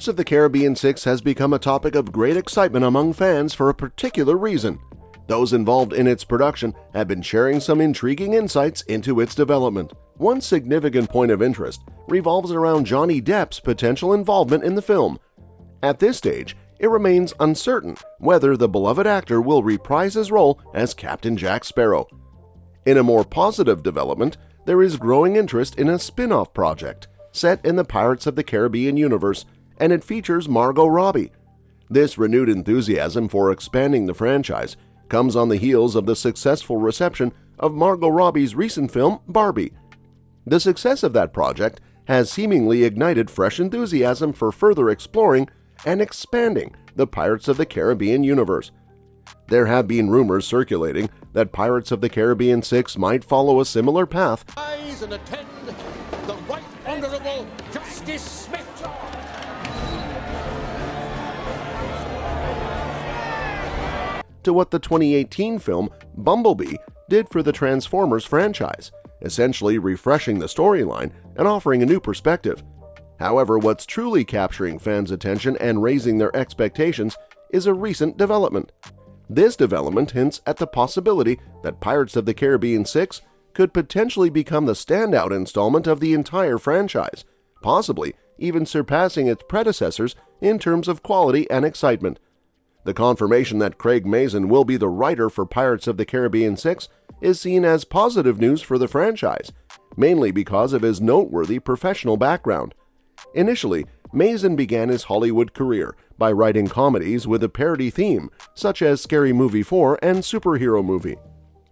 Pirates of the Caribbean 6 has become a topic of great excitement among fans for a particular reason. Those involved in its production have been sharing some intriguing insights into its development. One significant point of interest revolves around Johnny Depp's potential involvement in the film. At this stage, it remains uncertain whether the beloved actor will reprise his role as Captain Jack Sparrow. In a more positive development, there is growing interest in a spin-off project set in the Pirates of the Caribbean universe, and it features Margot Robbie. This renewed enthusiasm for expanding the franchise comes on the heels of the successful reception of Margot Robbie's recent film Barbie. The success of that project has seemingly ignited fresh enthusiasm for further exploring and expanding the Pirates of the Caribbean universe. There have been rumors circulating that Pirates of the Caribbean 6 might follow a similar path. Rise and attend the Right Honourable Justice Smith. To what the 2018 film Bumblebee did for the Transformers franchise, essentially refreshing the storyline and offering a new perspective. However, what's truly capturing fans' attention and raising their expectations is a recent development. This development hints at the possibility that Pirates of the Caribbean 6 could potentially become the standout installment of the entire franchise, possibly even surpassing its predecessors in terms of quality and excitement. The confirmation that Craig Mazin will be the writer for Pirates of the Caribbean 6 is seen as positive news for the franchise, mainly because of his noteworthy professional background. Initially, Mazin began his Hollywood career by writing comedies with a parody theme, such as Scary Movie 4 and Superhero Movie.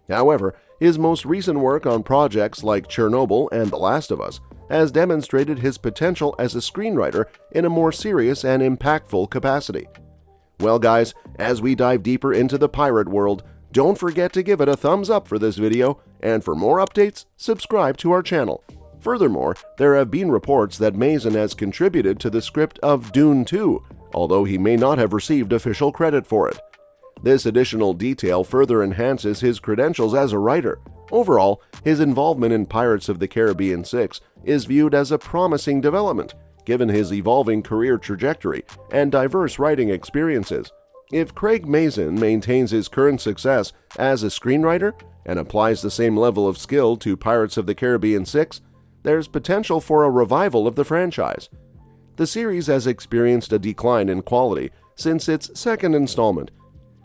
However, his most recent work on projects like Chernobyl and The Last of Us has demonstrated his potential as a screenwriter in a more serious and impactful capacity. Well guys, as we dive deeper into the pirate world, don't forget to give it a thumbs up for this video, and for more updates, subscribe to our channel. Furthermore, there have been reports that Mazin has contributed to the script of Dune 2, although he may not have received official credit for it. This additional detail further enhances his credentials as a writer. Overall, his involvement in Pirates of the Caribbean 6 is viewed as a promising development, given his evolving career trajectory and diverse writing experiences. If Craig Mazin maintains his current success as a screenwriter and applies the same level of skill to Pirates of the Caribbean 6, there's potential for a revival of the franchise. The series has experienced a decline in quality since its second installment.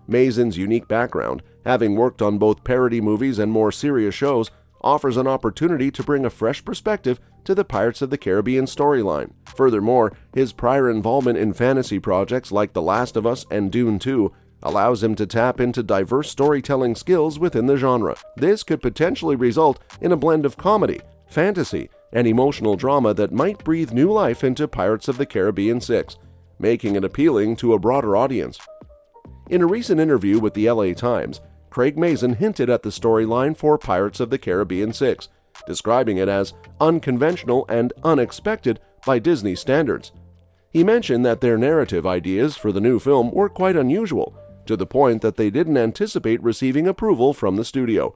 Mazin's unique background, having worked on both parody movies and more serious shows, offers an opportunity to bring a fresh perspective to the Pirates of the Caribbean storyline. Furthermore, his prior involvement in fantasy projects like The Last of Us and Dune 2 allows him to tap into diverse storytelling skills within the genre. This could potentially result in a blend of comedy, fantasy, and emotional drama that might breathe new life into Pirates of the Caribbean 6, making it appealing to a broader audience. In a recent interview with the LA Times, Craig Mazin hinted at the storyline for Pirates of the Caribbean 6, describing it as unconventional and unexpected by Disney standards. He mentioned that their narrative ideas for the new film were quite unusual, to the point that they didn't anticipate receiving approval from the studio.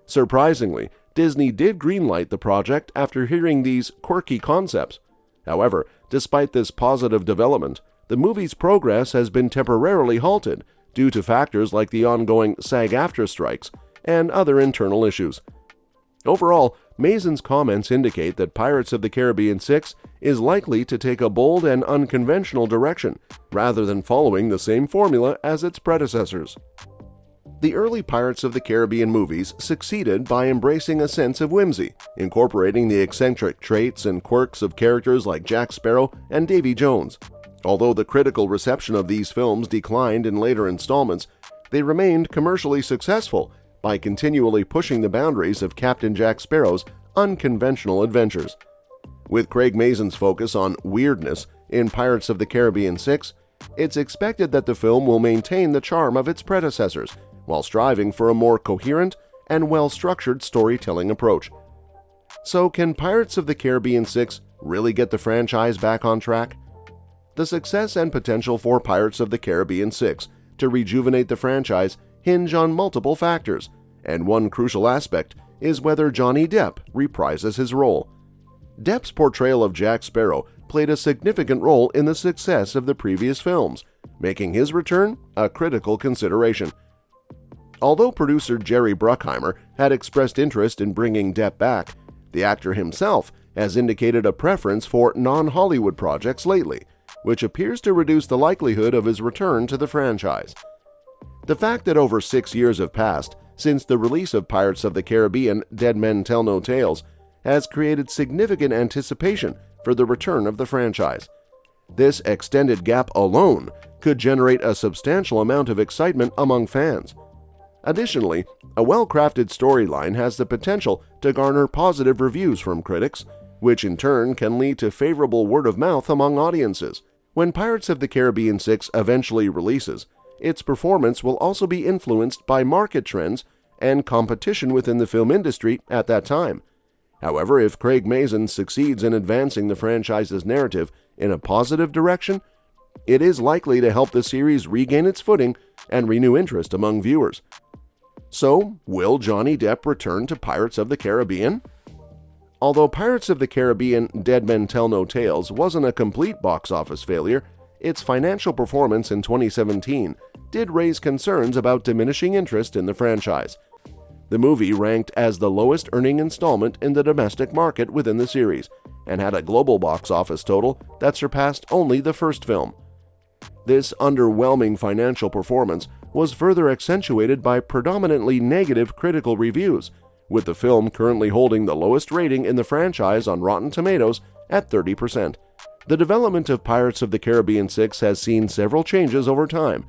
Surprisingly, Disney did greenlight the project after hearing these quirky concepts. However, despite this positive development, the movie's progress has been temporarily halted due to factors like the ongoing SAG-AFTRA strikes and other internal issues. Overall, Mazin's comments indicate that Pirates of the Caribbean 6 is likely to take a bold and unconventional direction, rather than following the same formula as its predecessors. The early Pirates of the Caribbean movies succeeded by embracing a sense of whimsy, incorporating the eccentric traits and quirks of characters like Jack Sparrow and Davy Jones. Although the critical reception of these films declined in later installments, they remained commercially successful by continually pushing the boundaries of Captain Jack Sparrow's unconventional adventures. With Craig Mazin's focus on weirdness in Pirates of the Caribbean 6, it's expected that the film will maintain the charm of its predecessors while striving for a more coherent and well-structured storytelling approach. So, can Pirates of the Caribbean 6 really get the franchise back on track? The success and potential for Pirates of the Caribbean 6 to rejuvenate the franchise hinge on multiple factors, and one crucial aspect is whether Johnny Depp reprises his role. Depp's portrayal of Jack Sparrow played a significant role in the success of the previous films, making his return a critical consideration. Although producer Jerry Bruckheimer had expressed interest in bringing Depp back, the actor himself has indicated a preference for non-Hollywood projects lately, which appears to reduce the likelihood of his return to the franchise. The fact that over 6 years have passed since the release of Pirates of the Caribbean: Dead Men Tell No Tales has created significant anticipation for the return of the franchise. This extended gap alone could generate a substantial amount of excitement among fans. Additionally, a well-crafted storyline has the potential to garner positive reviews from critics, which in turn can lead to favorable word of mouth among audiences. When Pirates of the Caribbean 6 eventually releases, its performance will also be influenced by market trends and competition within the film industry at that time. However, if Craig Mazin succeeds in advancing the franchise's narrative in a positive direction, it is likely to help the series regain its footing and renew interest among viewers. So, will Johnny Depp return to Pirates of the Caribbean? Although Pirates of the Caribbean: Dead Men Tell No Tales wasn't a complete box office failure, its financial performance in 2017 did raise concerns about diminishing interest in the franchise. The movie ranked as the lowest-earning installment in the domestic market within the series, and had a global box office total that surpassed only the first film. This underwhelming financial performance was further accentuated by predominantly negative critical reviews, with the film currently holding the lowest rating in the franchise on Rotten Tomatoes at 30%. The development of Pirates of the Caribbean 6 has seen several changes over time.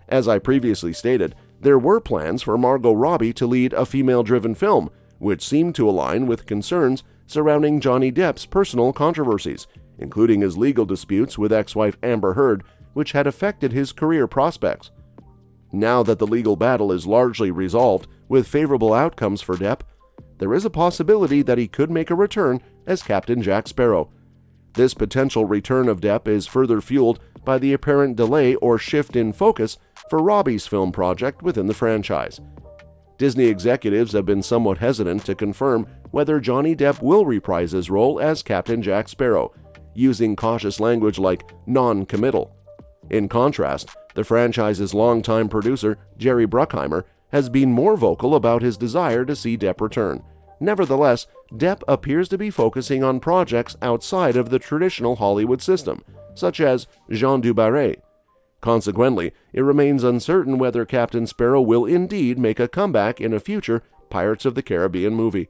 As I previously stated, there were plans for Margot Robbie to lead a female-driven film, which seemed to align with concerns surrounding Johnny Depp's personal controversies, including his legal disputes with ex-wife Amber Heard, which had affected his career prospects. Now that the legal battle is largely resolved with favorable outcomes for Depp, there is a possibility that he could make a return as Captain Jack Sparrow. This potential return of Depp is further fueled by the apparent delay or shift in focus for Robbie's film project within the franchise. Disney executives have been somewhat hesitant to confirm whether Johnny Depp will reprise his role as Captain Jack Sparrow, using cautious language like non-committal. In contrast, the franchise's longtime producer, Jerry Bruckheimer, has been more vocal about his desire to see Depp return. Nevertheless, Depp appears to be focusing on projects outside of the traditional Hollywood system, such as Jean du Barret. Consequently, it remains uncertain whether Captain Sparrow will indeed make a comeback in a future Pirates of the Caribbean movie.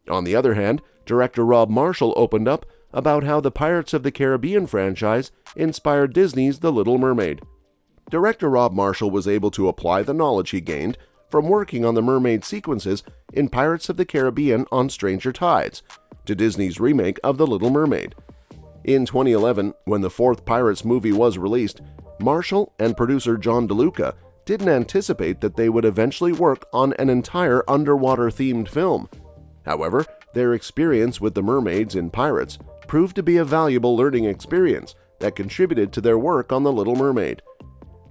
On the other hand, director Rob Marshall opened up about how the Pirates of the Caribbean franchise inspired Disney's The Little Mermaid. Director Rob Marshall was able to apply the knowledge he gained from working on the mermaid sequences in Pirates of the Caribbean on Stranger Tides to Disney's remake of The Little Mermaid. In 2011, when the fourth Pirates movie was released, Marshall and producer John DeLuca didn't anticipate that they would eventually work on an entire underwater-themed film. However, their experience with the mermaids in Pirates proved to be a valuable learning experience that contributed to their work on The Little Mermaid.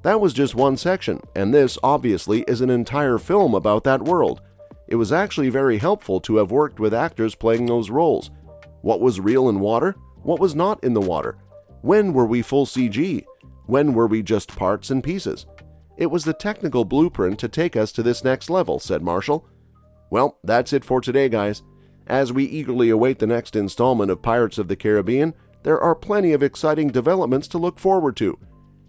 That was just one section, and this obviously is an entire film about that world. It was actually very helpful to have worked with actors playing those roles. What was real in water? What was not in the water? When were we full CG? When were we just parts and pieces? It was the technical blueprint to take us to this next level, said Marshall. Well, that's it for today, guys. As we eagerly await the next installment of Pirates of the Caribbean, there are plenty of exciting developments to look forward to.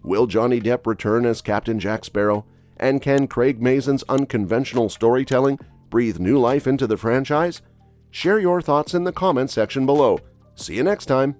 Will Johnny Depp return as Captain Jack Sparrow? And can Craig Mazin's unconventional storytelling breathe new life into the franchise? Share your thoughts in the comments section below. See you next time.